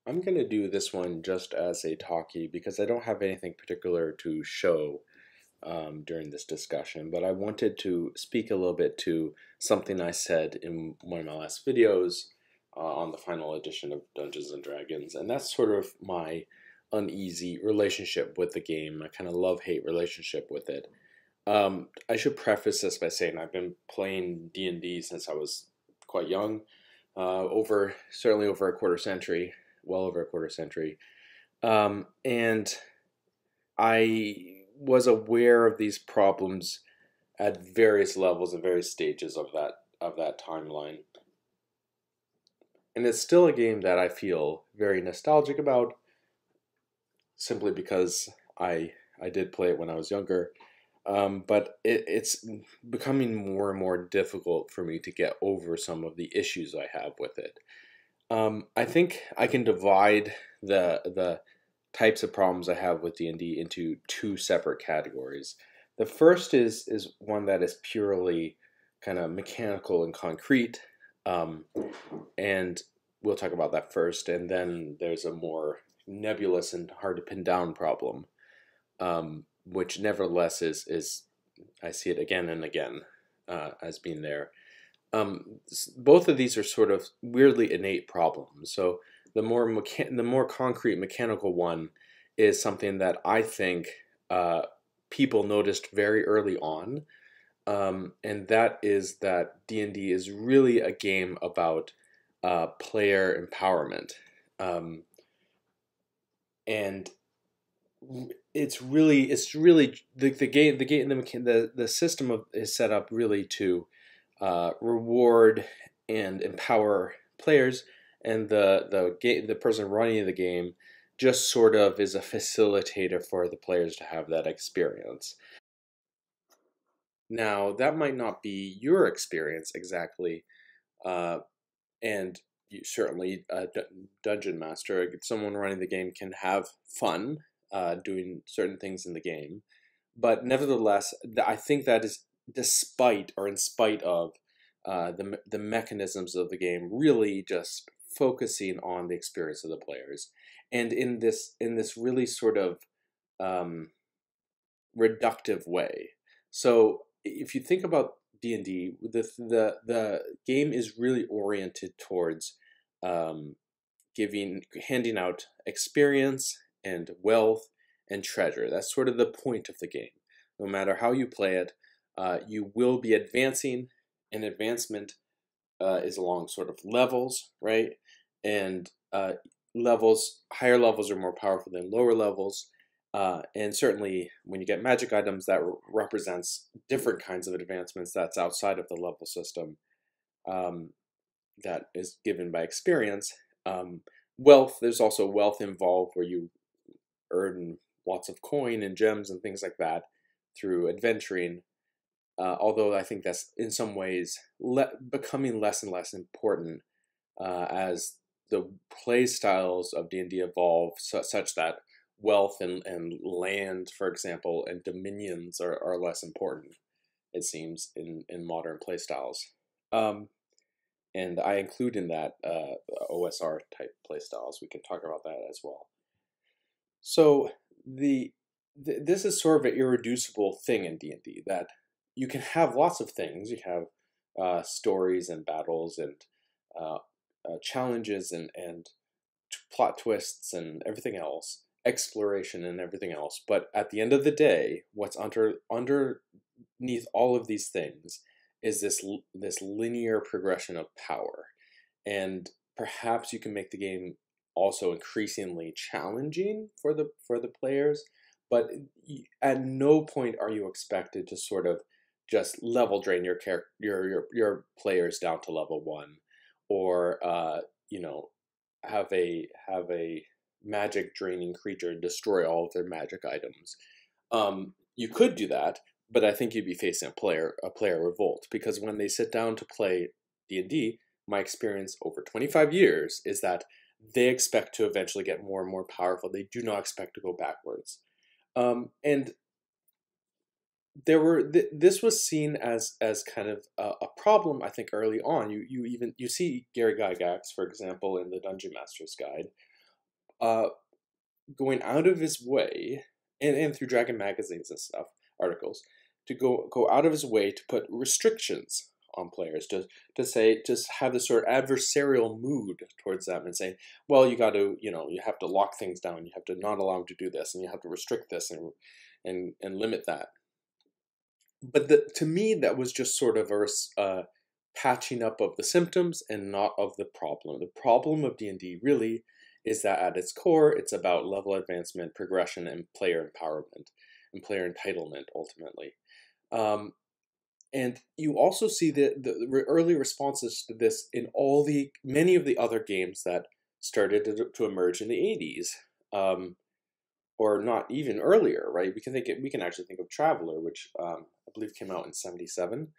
I'm going to do this one just as a talkie because I don't have anything particular to show during this discussion, but I wanted to speak a little bit to something I said in one of my last videos on the final edition of Dungeons and Dragons, and that's sort of my uneasy relationship with the game, my kind of love-hate relationship with it. I should preface this by saying I've been playing D&D since I was quite young, certainly over a quarter century, well over a quarter century, and I was aware of these problems at various levels and various stages of that timeline. And it's still a game that I feel very nostalgic about, simply because I did play it when I was younger. But it's becoming more and more difficult for me to get over some of the issues I have with it. I think I can divide the types of problems I have with D&D into two separate categories. The first is one that is purely kind of mechanical and concrete, and we'll talk about that first. And then there's a more nebulous and hard to pin down problem, which nevertheless is I see it again and again as being there. Both of these are sort of weirdly innate problems. So the more concrete mechanical one is something that I think people noticed very early on, and that is that D&D is really a game about player empowerment, and it's really the system is set up really to reward and empower players, and the person running the game just sort of is a facilitator for the players to have that experience. Now, that might not be your experience exactly, uh, and certainly a dungeon master, someone running the game, can have fun doing certain things in the game, but nevertheless, I think that is despite or in spite of the mechanisms of the game really just focusing on the experience of the players, and in this really sort of um, reductive way. So if you think about D&D, the game is really oriented towards um, handing out experience and wealth and treasure. That's sort of the point of the game. No matter how you play it, you will be advancing, and advancement is along sort of levels, right? And higher levels are more powerful than lower levels. And certainly when you get magic items, that represents different kinds of advancements that's outside of the level system, um, that is given by experience. Wealth, there's also wealth involved where you earn lots of coin and gems and things like that through adventuring. Although I think that's in some ways becoming less and less important as the play styles of D&D evolve, such that wealth and land, for example, and dominions are less important, it seems, in modern play styles. And I include in that OSR type play styles. We can talk about that as well. So this is sort of an irreducible thing in D&D, that you can have lots of things. You have stories and battles and challenges and plot twists and everything else, exploration and everything else. But at the end of the day, what's underneath all of these things is this linear progression of power. And perhaps you can make the game also increasingly challenging for the players, but at no point are you expected to sort of just level drain your players down to level 1, or have a magic draining creature destroy all of their magic items. You could do that, but I think you'd be facing a player revolt, because when they sit down to play D&D, my experience over 25 years is that they expect to eventually get more and more powerful. They do not expect to go backwards. And this was seen as kind of a problem, I think, early on. You see Gary Gygax, for example, in the Dungeon Master's Guide, uh, going out of his way, and through Dragon magazines and stuff, articles, to go out of his way to put restrictions on players, to say, just have this sort of adversarial mood towards them and say, well, you got to, you have to lock things down, you have to not allow them to do this, and you have to restrict this and limit that. But to me, that was just sort of a patching up of the symptoms and not of the problem. The problem of D&D really is that at its core, it's about level advancement, progression, and player empowerment and player entitlement, ultimately. And you also see the early responses to this in many of the other games that started to emerge in the 80s, or not even earlier, right? We can actually think of Traveller, which I believe came out in '77,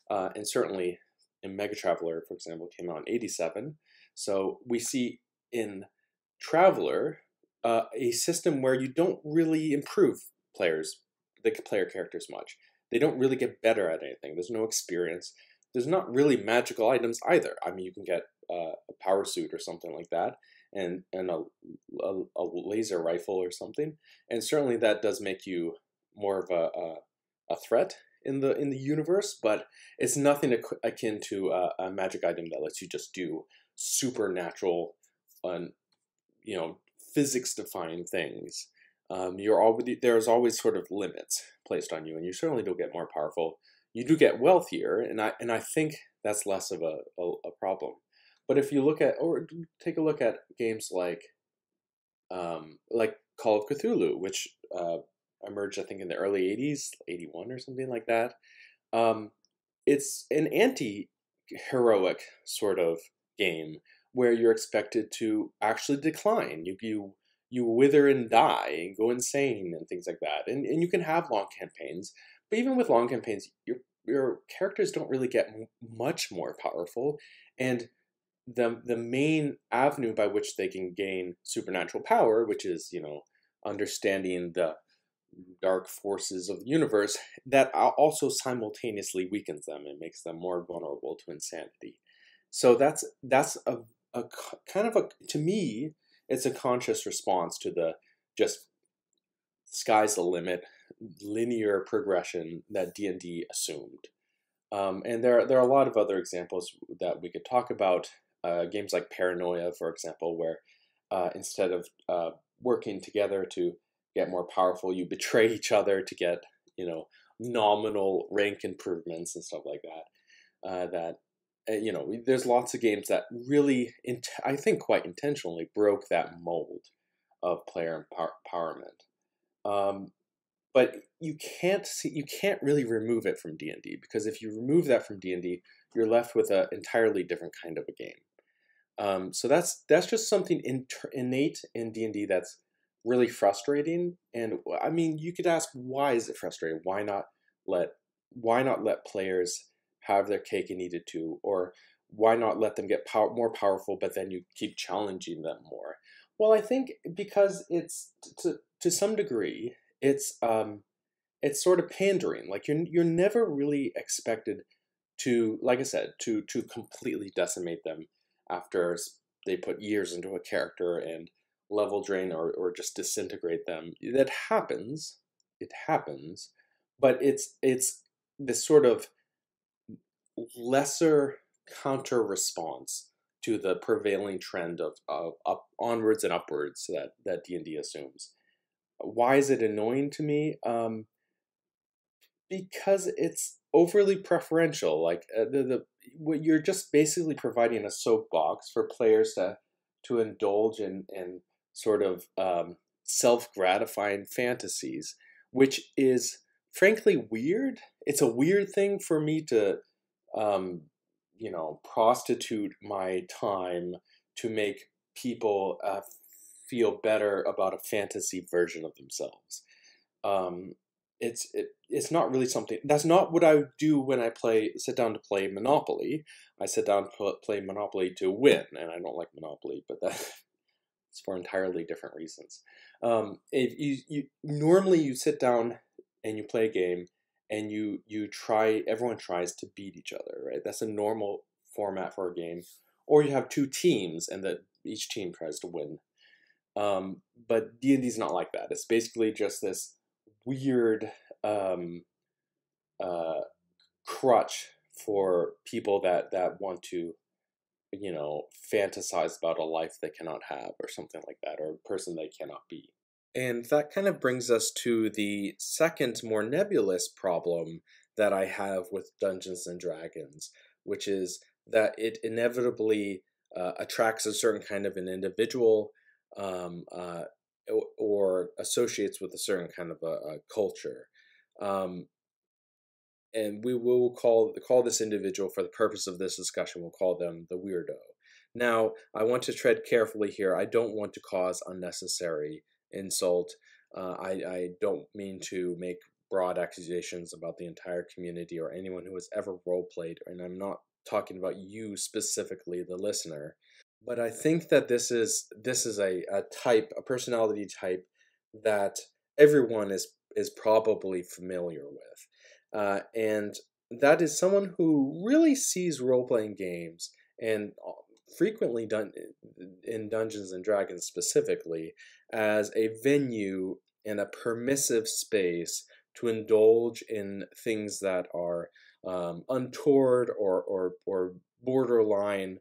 and certainly in Mega Traveller, for example, came out in '87. So we see in Traveller a system where you don't really improve the player characters much. They don't really get better at anything. There's no experience. There's not really magical items either. I mean, you can get a power suit or something like that, and a laser rifle or something, and certainly that does make you more of a threat in the universe. But it's nothing akin to a magic item that lets you just do supernatural, physics-defying things. There's always sort of limits placed on you, and you certainly don't get more powerful. You do get wealthier, and I think that's less of a problem. But if you take a look at games like Call of Cthulhu, which emerged, I think, in the early '80s, '81 or something like that. It's an anti-heroic sort of game where you're expected to actually decline. You wither and die and go insane and things like that. And you can have long campaigns, but even with long campaigns, your characters don't really get much more powerful. And the main avenue by which they can gain supernatural power, which is, understanding the dark forces of the universe, that also simultaneously weakens them and makes them more vulnerable to insanity. So that's a kind of to me, it's a conscious response to the just sky's the limit, linear progression that D&D assumed. And there are a lot of other examples that we could talk about. Games like Paranoia, for example, where instead of working together to get more powerful, you betray each other to get, nominal rank improvements and stuff like that. There's lots of games that really, I think quite intentionally, broke that mold of player empowerment. But you can't really remove it from D&D, because if you remove that from D&D, you're left with an entirely different kind of a game. So that's just something innate in D&D that's really frustrating. And I mean, you could ask, why is it frustrating? Why not let players have their cake and eat it too? Or why not let them get more powerful, but then you keep challenging them more? Well, I think because it's to some degree, it's sort of pandering. Like you're never really expected to, like I said, to completely decimate them after they put years into a character and level drain or just disintegrate them. That happens. It happens, but it's this sort of lesser counter response to the prevailing trend of up onwards and upwards that D&D assumes. Why is it annoying to me? Because it's overly preferential. Like what you're just basically providing a soapbox for players to indulge in sort of self-gratifying fantasies, which is frankly weird. It's a weird thing for me to prostitute my time to make people feel better about a fantasy version of themselves. It's not really something. That's not what I do when I sit down to play Monopoly. I sit down to play Monopoly to win, and I don't like Monopoly, but that's for entirely different reasons. If you normally you sit down and you play a game, and everyone tries to beat each other, right? That's a normal format for a game. Or you have two teams, and that each team tries to win. But D&D is not like that. It's basically just this weird um, uh, crutch for people that want to, fantasize about a life they cannot have or something like that, or a person they cannot be. And that kind of brings us to the second, more nebulous problem that I have with Dungeons and Dragons, which is that it inevitably attracts a certain kind of an individual, um, uh, or associates with a certain kind of a culture. Um, and we will call this individual, for the purpose of this discussion, we'll call them the weirdo. Now, I want to tread carefully here. I don't want to cause unnecessary insult. I don't mean to make broad accusations about the entire community or anyone who has ever role played, and I'm not talking about you specifically, the listener. But I think that this is a type, a personality type that everyone is probably familiar with, and that is someone who really sees role playing games, and frequently done in Dungeons and Dragons specifically, as a venue and a permissive space to indulge in things that are untoward or borderline,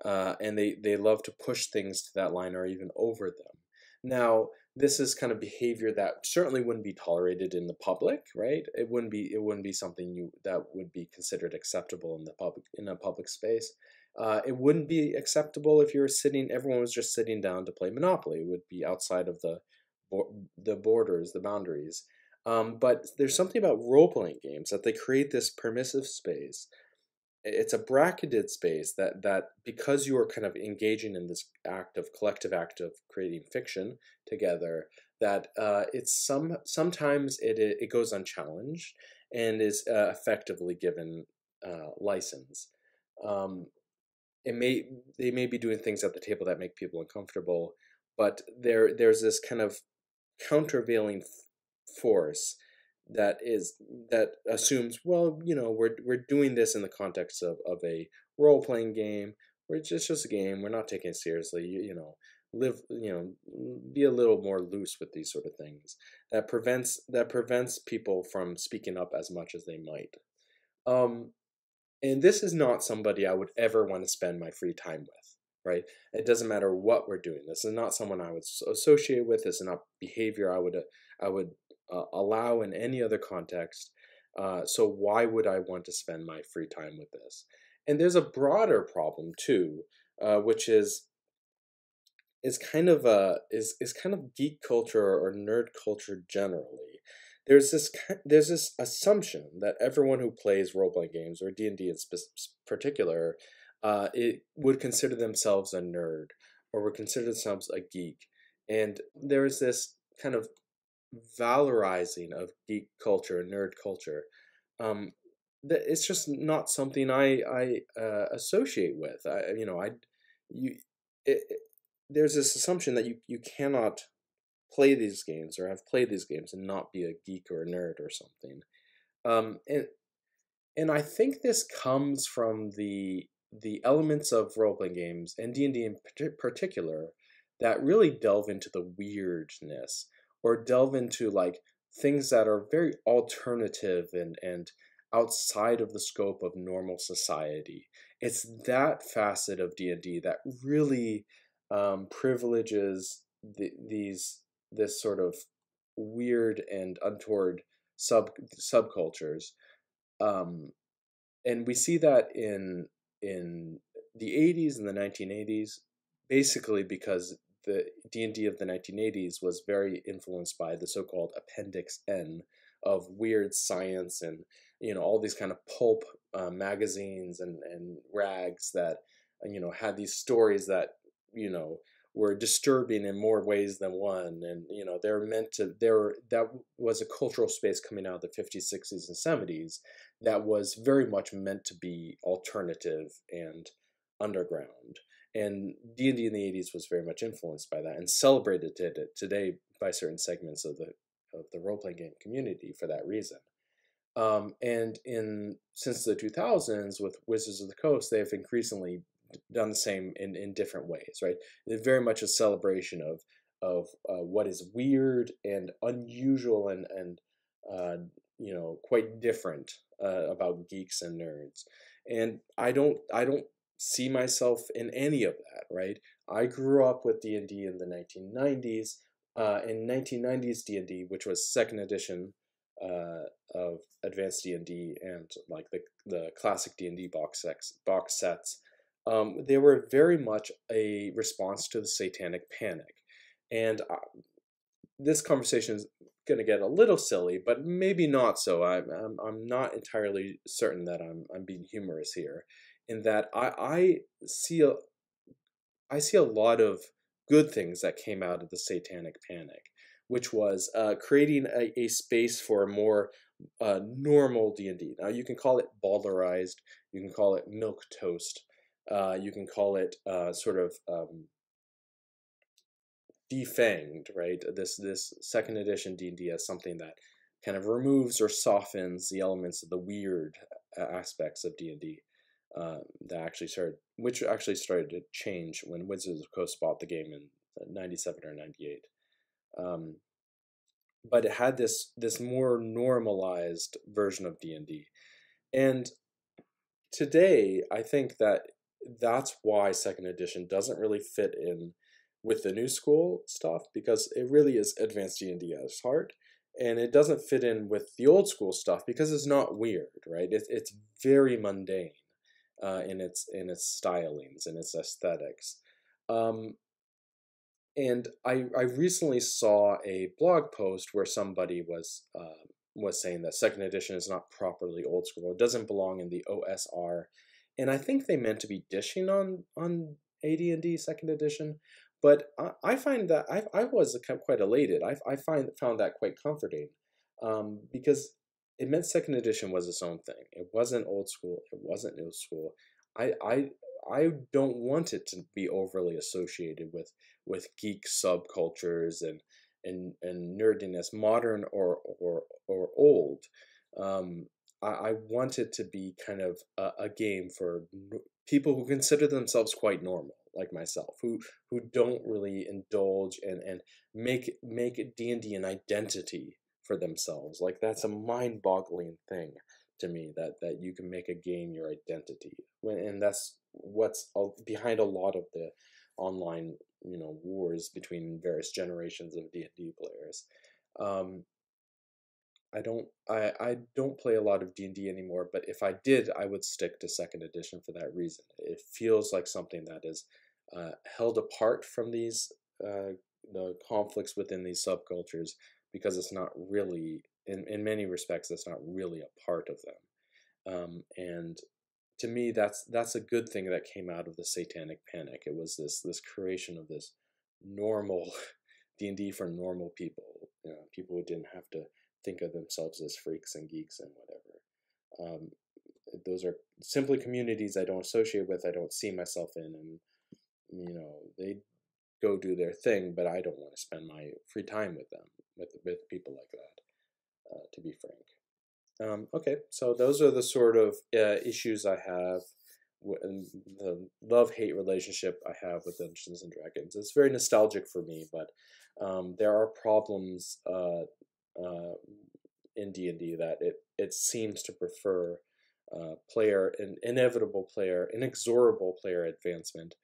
and they love to push things to that line or even over them. Now, this is kind of behavior that certainly wouldn't be tolerated in the public, right? It wouldn't be something that would be considered acceptable in the public, in a public space. It wouldn't be acceptable if everyone was just sitting down to play Monopoly. It would be outside of the borders, the boundaries. But there's something about role playing games that they create this permissive space. It's a bracketed space that because you are kind of engaging in this collective act of creating fiction together, that sometimes it goes unchallenged and is effectively given license. Um, they may be doing things at the table that make people uncomfortable, but there's this kind of countervailing force that assumes, well, we're doing this in the context of a role playing game, where it's just a game. We're not taking it seriously. Be a little more loose with these sort of things. That prevents people from speaking up as much as they might. Um, and this is not somebody I would ever want to spend my free time with, right? It doesn't matter what we're doing. This is not someone I would associate with. This is not behavior I would allow in any other context. So why would I want to spend my free time with this? And there's a broader problem too, which is kind of geek culture or nerd culture generally. There's this assumption that everyone who plays role playing games, or D&D in particular, it would consider themselves a nerd, or would consider themselves a geek, and there's this kind of valorizing of geek culture and nerd culture. Um, that it's just not something I associate with. You it, there's this assumption that you cannot play these games or have played these games and not be a geek or a nerd or something. Um, and and I think this comes from the elements of role playing games and D&D in particular that really delve into the weirdness, or delve into like things that are very alternative and outside of the scope of normal society. It's that facet of D&D that really privileges this sort of weird and untoward subcultures. Um, and we see that in the 80s and the 1980s, basically because the D&D of the 1980s was very influenced by the so-called Appendix N of weird science, and all these kind of pulp magazines and rags that had these stories that you know were disturbing in more ways than one, and they're meant to there that was a cultural space coming out of the 50s, 60s, and 70s that was very much meant to be alternative and underground. And D&D in the 80s was very much influenced by that and celebrated today by certain segments of the role-playing game community for that reason. And in since the 2000s with Wizards of the Coast, they have increasingly done the same in different ways, right? It's very much a celebration what is weird and unusual and quite different about geeks and nerds. And I don't see myself in any of that, right? I grew up with D&D in the 1990s. In 1990s D&D, which was second edition of Advanced D&D and like the classic D&D box sets, they were very much a response to the Satanic Panic. And this conversation is going to get a little silly, but maybe not so. I'm not entirely certain that I'm being humorous here, in that I see a lot of good things that came out of the Satanic Panic, which was creating a space for a more normal D&D. Now you can call it bowdlerized, you can call it milk toast, you can call it sort of defanged, right? This second edition D&D as something that kind of removes or softens the elements of the weird aspects of D&D which actually started to change when Wizards of the Coast bought the game in '97 or '98. But it had this more normalized version of D&D, and today I think that's why second edition doesn't really fit in with the new school stuff, because it really is advanced D&D at its heart, and it doesn't fit in with the old school stuff because it's not weird, right? It's very mundane in its stylings and its aesthetics. And I recently saw a blog post where somebody was saying that second edition is not properly old school. It doesn't belong in the OSR, and I think they meant to be dishing on AD&D second edition. But I find that I was quite elated. I found that quite comforting, because it meant second edition was its own thing. It wasn't old school. It wasn't new school. I don't want it to be overly associated with geek subcultures and nerdiness, modern or old. I want it to be kind of a game for people who consider themselves quite normal, like myself, who don't really indulge and make D&D an identity for themselves. Like, that's a mind-boggling thing to me, that you can make a game your identity, and that's what's behind a lot of the online wars between various generations of D&D players. I don't play a lot of D&D anymore, but if I did, I would stick to second edition for that reason. It feels like something that is held apart from these the conflicts within these subcultures, because it's not really, in many respects, it's not really a part of them. And to me, that's a good thing that came out of the Satanic Panic. It was this creation of this normal D&D for normal people, people who didn't have to think of themselves as freaks and geeks and whatever. Those are simply communities I don't associate with, I don't see myself in, and they go do their thing, but I don't want to spend my free time with them, with people like that, to be frank. Okay, so those are the sort of issues I have, the love-hate relationship I have with Dungeons and Dragons. It's very nostalgic for me, but there are problems in D&D that it seems to prefer inexorable player advancement,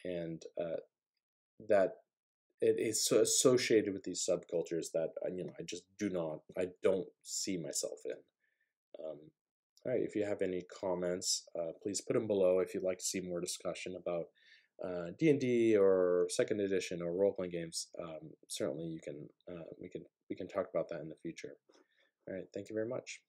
and that it is so associated with these subcultures that I don't see myself in. All right, if you have any comments, please put them below. If you'd like to see more discussion about D&D or second edition or role-playing games, certainly you can we can talk about that in the future. All right, thank you very much.